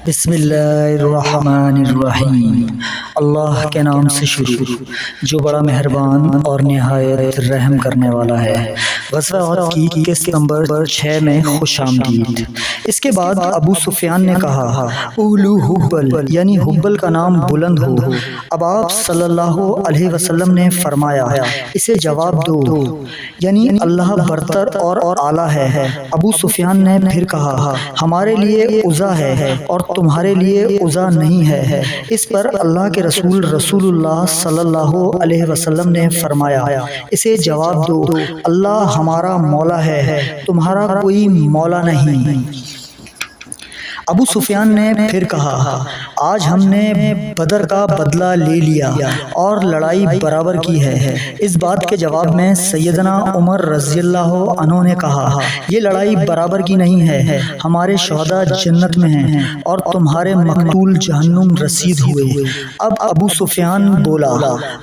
بسم اللہ الرحمن الرحیم۔ اللہ کے نام سے شروع جو بڑا مہربان اور نہایت رحم کرنے والا ہے۔ غزوہ احد کی قسط نمبر 6 میں خوش آمدید۔ اس کے بعد ابو سفیان نے کہا اولو حبل، یعنی حبل کا نام بلند ہو۔ اب آپ صلی اللہ علیہ وسلم نے فرمایا اسے جواب دو، یعنی اللہ برتر اور اعلیٰ ہے۔ ابو سفیان نے پھر کہا ہمارے لیے عزا ہے اور تمہارے لیے عزا نہیں ہے۔ اس پر اللہ کے رسول اللہ صلی اللہ علیہ وسلم نے فرمایا اسے جواب دو، اللہ ہمارا مولا ہے، تمہارا کوئی مولا نہیں۔ ابو سفیان نے پھر کہا آج ہم نے بدر کا بدلہ لے لیا اور لڑائی برابر کی ہے۔ اس بات کے جواب میں سیدنا عمر رضی اللہ عنہ نے کہا یہ لڑائی برابر کی نہیں ہے، ہمارے شہداء جنت میں ہیں اور تمہارے مقتول جہنم رسید ہوئے۔ اب ابو سفیان بولا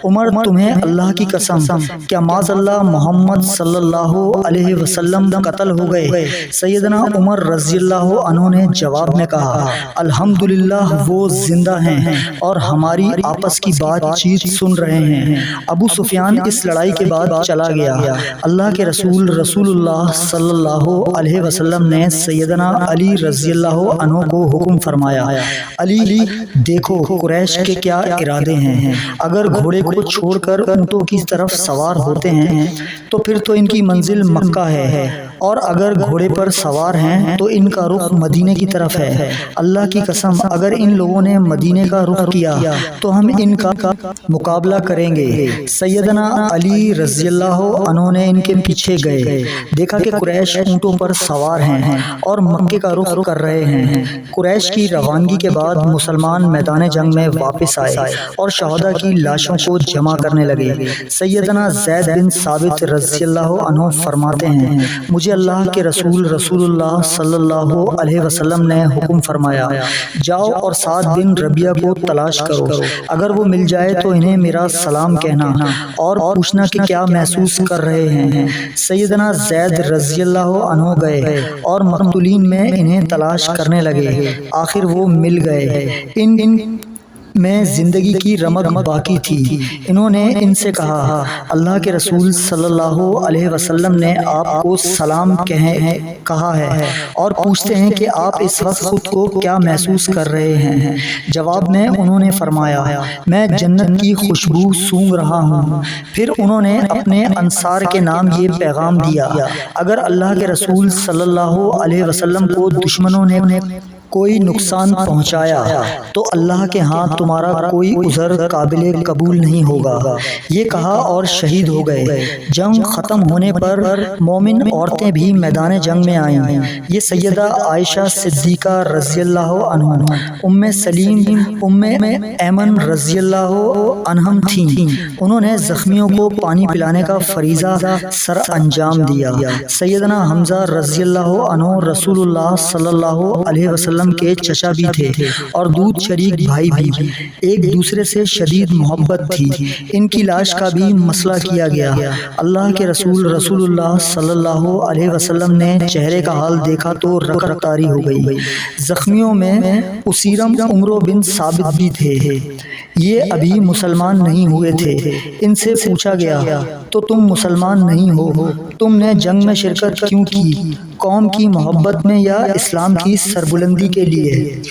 عمر تمہیں اللہ کی قسم کیا معاذ اللہ محمد صلی اللہ علیہ وسلم قتل ہو گئے؟ سیدنا عمر رضی اللہ عنہ نے جواب میں کہا الحمدللہ وہ زندہ ہیں اور ہماری آپس کی بات چیت سن رہے ہیں۔ ابو سفیان اس لڑائی کے بعد چلا گیا۔ اللہ کے رسول اللہ صلی اللہ علیہ وسلم نے سیدنا علی رضی اللہ عنہ کو حکم فرمایا علی دیکھو قریش کے کیا ارادے ہیں، اگر گھوڑے کو چھوڑ کر اونٹوں کی طرف سوار ہوتے ہیں تو پھر تو ان کی منزل مکہ ہے، اور اگر گھوڑے پر سوار ہیں تو ان کا رخ مدینے کی طرف ہے۔ اللہ کی قسم اگر ان لوگوں نے مدینے کا رخ کیا تو ہم ان کا مقابلہ کریں گے۔ سیدنا علی رضی اللہ عنہ نے ان کے پیچھے گئے، دیکھا کہ قریش اونٹوں پر سوار ہیں اور مکے کا رخ کر رہے ہیں۔ قریش کی روانگی کے بعد مسلمان میدان جنگ میں واپس آئے اور شہداء کی لاشوں کو جمع کرنے لگے۔ سیدنا زید بن ثابت رضی اللہ عنہ فرماتے ہیں مجھے اللہ کے رسول اللہ صلی اللہ علیہ وسلم نے حکم فرمایا جاؤ اور 7 بن ربیعہ کو تلاش کرو، اگر وہ مل جائے تو انہیں میرا سلام کہنا اور پوچھنا کہ کیا محسوس کر رہے ہیں۔ سیدنا زید رضی اللہ عنہ گئے اور مقتولین میں انہیں تلاش کرنے لگے، آخر وہ مل گئے۔ ان میں زندگی کی رمق باقی تھی۔ انہوں نے ان سے کہا اللہ کے رسول صلی اللہ علیہ وسلم نے آپ کو سلام کہا ہے اور پوچھتے ہیں کہ آپ اس وقت خود کو کیا محسوس کر رہے ہیں۔ جواب میں انہوں نے فرمایا میں جنت کی خوشبو سونگھ رہا ہوں۔ پھر انہوں نے اپنے انصار کے نام یہ پیغام دیا اگر اللہ کے رسول صلی اللہ علیہ وسلم کو دشمنوں نے کوئی نقصان پہنچایا تو اللہ کے ہاں تمہارا کوئی عذر قابل قبول نہیں ہوگا۔ یہ کہا اور شہید ہو گئے۔ جنگ ختم ہونے پر مومن عورتیں بھی میدان جنگ میں آئیں۔ یہ سیدہ عائشہ صدیقہ رضی اللہ عنہ، ام سلیم، ام ایمن رضی اللہ عنہم تھیں۔ انہوں نے زخمیوں کو پانی پلانے کا فریضہ سر انجام دیا۔ سیدنا حمزہ رضی اللہ عنہ رسول اللہ صلی اللہ علیہ وسلم کے چچا بھی تھے اور دودھ شریک بھائی بھی، ایک دوسرے سے شدید محبت تھی۔ ان کی لاش کا بھی مسئلہ کیا گیا۔ اللہ کے رسول اللہ صلی اللہ علیہ وسلم نے چہرے کا حال دیکھا تو رگ طاری ہو گئی۔ زخمیوں میں اسیرم عمرو بن ثابت بھی تھے، یہ ابھی مسلمان نہیں ہوئے تھے۔ ان سے پوچھا گیا تو تم مسلمان نہیں ہو، تم نے جنگ میں شرکت کیوں کی؟ قوم کی محبت میں یا اسلام کی سربلندی کے لیے؟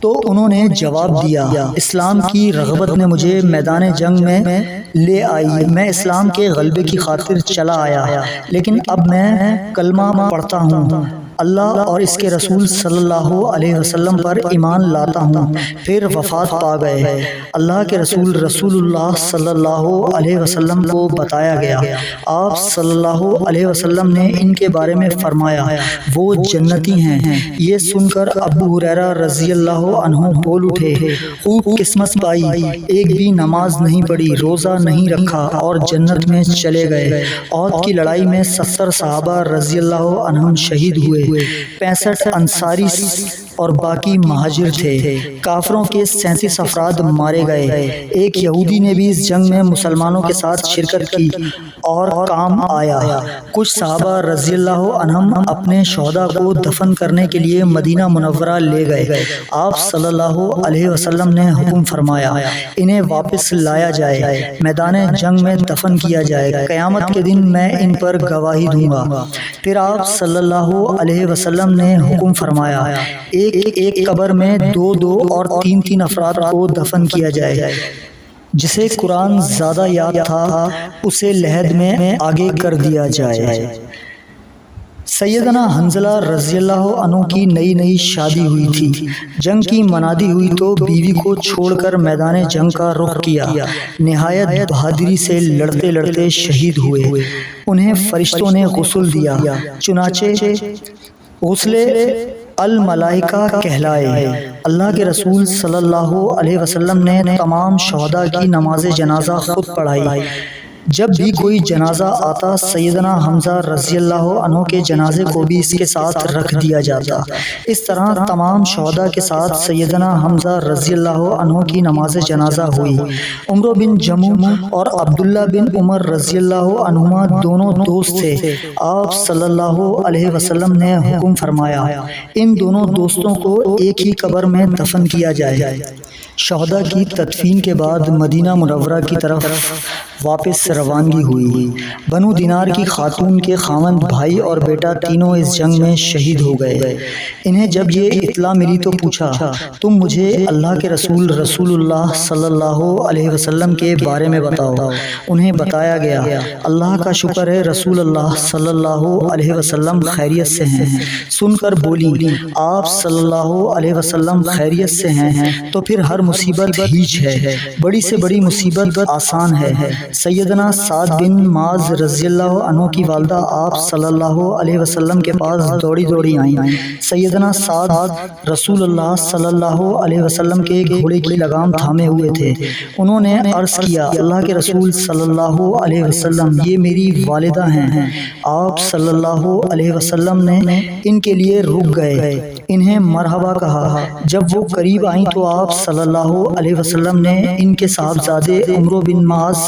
تو انہوں نے جواب دیا اسلام کی رغبت نے مجھے میدان جنگ میں لے آئی، میں اسلام کے غلبے کی خاطر چلا آیا، لیکن اب میں کلمہ پڑھتا ہوں، اللہ اور اس کے رسول صلی اللہ علیہ وسلم پر ایمان لاتا ہوں، پھر وفات پا گئے۔ اللہ کے رسول اللہ صلی اللہ علیہ وسلم کو بتایا گیا، آپ صلی اللہ علیہ وسلم نے ان کے بارے میں فرمایا وہ جنتی ہیں۔ یہ سن کر ابو ہریرہ رضی اللہ عنہ بول اٹھے خوب قسمت پائی، ایک بھی نماز نہیں پڑھی، روزہ نہیں رکھا اور جنت میں چلے گئے۔ احد کی لڑائی میں 70 صحابہ رضی اللہ عنہم شہید ہوئے، 65 انصاری اور باقی مہاجر تھے۔ کافروں کے 37 افراد مارے گئے۔ ایک یہودی نے بھی اس جنگ میں مسلمانوں کے ساتھ شرکت کی اور کام آیا۔ کچھ صحابہ رضی اللہ عنہم اپنے شہداء کو دفن کرنے کے لیے مدینہ منورہ لے گئے۔ آپ صلی اللہ علیہ وسلم نے حکم فرمایا انہیں واپس لایا جائے، میدان جنگ میں دفن کیا جائے، قیامت کے دن میں ان پر گواہی دوں گا۔ پھر آپ صلی اللہ علیہ وسلم نے حکم فرمایا ایک قبر میں 2 اور 3 افراد کو دفن کیا جائے۔ جسے قرآن زیادہ یاد تھا اسے لحد میں آگے کر دیا جائے۔ سیدنا حنظلہ رضی اللہ عنہ کی نئی شادی ہوئی تھی۔ جنگ کی منادی ہوئی تو بیوی کو چھوڑ کر میدان جنگ کا رخ کیا۔ نہایت بہادری سے لڑتے لڑتے شہید ہوئے۔ انہیں فرشتوں نے غسل دیا، چنانچہ غسل الملائکہ کہلائے۔ اللہ کے رسول صلی اللہ علیہ وسلم نے تمام شہداء کی نماز جنازہ خود پڑھائی۔ جب بھی کوئی جنازہ آتا سیدنا حمزہ رضی اللہ عنہ کے جنازے کو بھی اس کے ساتھ رکھ دیا جاتا۔ اس طرح تمام شہداء کے ساتھ سیدنا حمزہ رضی اللہ عنہ کی نماز جنازہ ہوئی۔ عمرو بن جموح اور عبداللہ بن عمر رضی اللہ عنہما دونوں دوست تھے۔ آپ صلی اللہ علیہ وسلم نے حکم فرمایا ان دونوں دوستوں کو ایک ہی قبر میں دفن کیا جائے۔ شہداء کی تدفین کے بعد مدینہ منورہ کی طرف واپس روانگی ہوئی۔ بنو دینار کی خاتون کے خاوند بھائی اور بیٹا تینوں اس جنگ میں شہید ہو گئے۔ انہیں جب یہ اطلاع ملی تو پوچھا تم مجھے اللہ کے رسول اللہ صلی اللہ علیہ وسلم کے بارے میں بتاؤ۔ انہیں بتایا گیا۔ اللہ کا شکر ہے رسول اللہ صلی اللہ علیہ وسلم خیریت سے ہیں۔ سن کر بولی آپ صلی اللہ علیہ وسلم خیریت سے ہیں تو پھر ہر مصیبت ہیچ ہے، بڑی سے بڑی مصیبت آسان ہے۔ سیدنا سعد بن معاذ رضی اللہ عنہ کی والدہ آپ صلی اللہ علیہ وسلم کے پاس دوڑی آئیں۔ سیدنا سعد رسول اللہ صلی اللہ علیہ وسلم کے گھوڑے کی لگام تھامے ہوئے تھے۔ انہوں نے عرض کیا اللہ کے رسول صلی اللہ علیہ وسلم یہ میری والدہ ہیں۔ آپ صلی اللہ علیہ وسلم نے ان کے لیے رک گئے، انہیں مرحبا کہا۔ جب وہ قریب آئیں تو آپ صلی اللہ علیہ وسلم نے ان کے صاحبزادے عمرو بن معاذ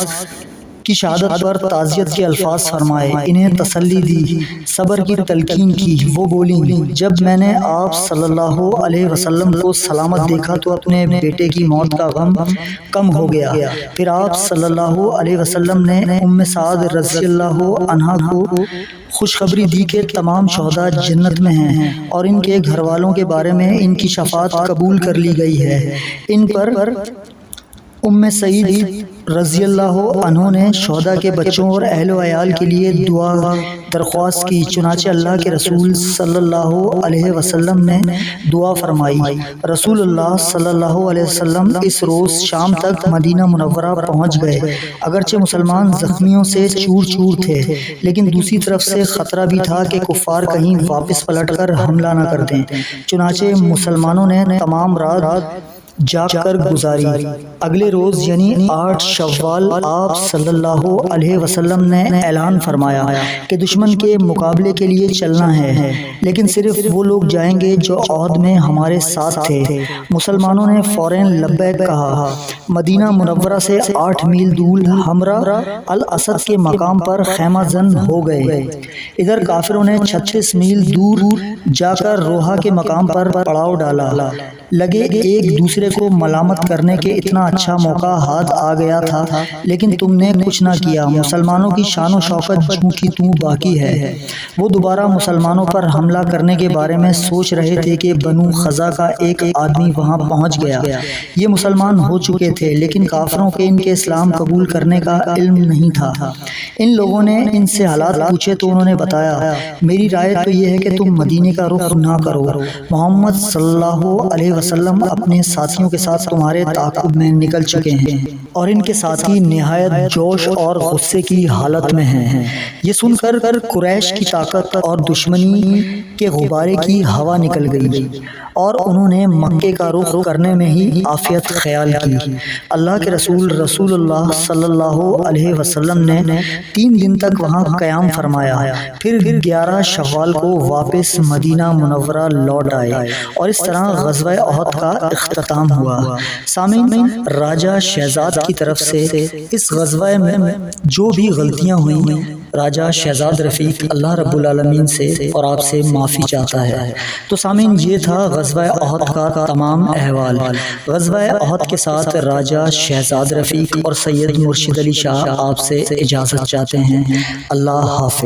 کی شہادت پر تعزیت کے الفاظ فرمائے، انہیں تسلی دی، صبر کی تلقین کی۔ وہ بولیں جب میں نے آپ صلی اللہ علیہ وسلم کو سلامت دیکھا تو اپنے بیٹے کی موت کا غم کم ہو گیا۔ پھر آپ صلی اللہ علیہ وسلم نے ام سعد رضی اللہ عنہا کو خوشخبری دی کہ تمام شہداء جنت میں ہیں اور ان کے گھر والوں کے بارے میں ان کی شفاعت قبول کر لی گئی ہے۔ ان پر ام سعید رضی اللہ عنہ نے شہداء کے بچوں اور اہل و عیال کے لیے دعا درخواست کی، چنانچہ اللہ کے رسول صلی اللہ علیہ وسلم نے دعا فرمائی۔ رسول اللہ صلی اللہ علیہ وسلم اس روز شام تک مدینہ منورہ پہنچ گئے۔ اگرچہ مسلمان زخمیوں سے چور چور تھے لیکن دوسری طرف سے خطرہ بھی تھا کہ کفار کہیں واپس پلٹ کر حملہ نہ کر دیں، چنانچہ مسلمانوں نے تمام رات جاگ کر گزاری۔ اگلے روز یعنی 8 شوال آپ صلی اللہ علیہ وسلم نے اعلان فرمایا کہ دشمن کے مقابلے کے لیے چلنا ہے، لیکن صرف وہ لوگ جائیں گے جو عہد میں ہمارے ساتھ تھے۔ مسلمانوں نے فوراً لبیک کہا۔ مدینہ منورہ سے 8 میل دور ہمرا الاسد کے مقام پر خیمہ زن ہو گئے۔ ادھر کافروں نے 36 میل دور جا کر روحا کے مقام پر پڑاؤ ڈالا۔ لگے ایک دوسرے کو ملامت کرنے کے اتنا اچھا موقع ہاتھ آ گیا تھا لیکن تم نے کچھ نہ کیا۔ مسلمانوں کی شان و شوکت جوں کی توں باقی ہے۔ وہ دوبارہ مسلمانوں پر حملہ کرنے کے بارے میں سوچ رہے تھے کہ بنو خزا کا ایک آدمی وہاں پہنچ گیا۔ یہ مسلمان ہو چکے تھے لیکن کافروں کے ان کے اسلام قبول کرنے کا علم نہیں تھا۔ ان لوگوں نے ان سے حالات پوچھے تو انہوں نے بتایا میری رائے تو یہ ہے کہ تم مدینے کا رخ نہ کرو، محمد صلی اللہ علیہ وسلم اپنے ساتھیوں کے ساتھ تمہارے تعاقب میں نکل چکے ہیں اور ان کے ساتھی نہایت جوش اور غصے کی حالت میں ہیں۔ یہ سن کر قریش کی طاقت اور دشمنی کہ غبارے کی ہوا نکل گئی اور انہوں نے مکے کا رخ کرنے میں ہی عافیت خیال کی۔ اللہ کے رسول اللہ صلی اللہ علیہ وسلم نے 3 دن تک وہاں قیام فرمایا، پھر 11 شوال کو واپس مدینہ منورہ لوٹ آئے اور اس طرح غزوہ احد کا اختتام ہوا۔ سامعین، راجہ شہزاد کی طرف سے اس غزوہ میں جو بھی غلطیاں ہوئیں، راجہ شہزاد رفیق اللہ رب العالمین سے اور آپ سے معافی چاہتا ہے۔ تو سامعین، یہ تھا غزوہ احد کا تمام احوال۔ غزوہ احد کے ساتھ راجہ شہزاد رفیق اور سید مرشد علی شاہ آپ سے اجازت چاہتے ہیں۔ اللہ حافظ۔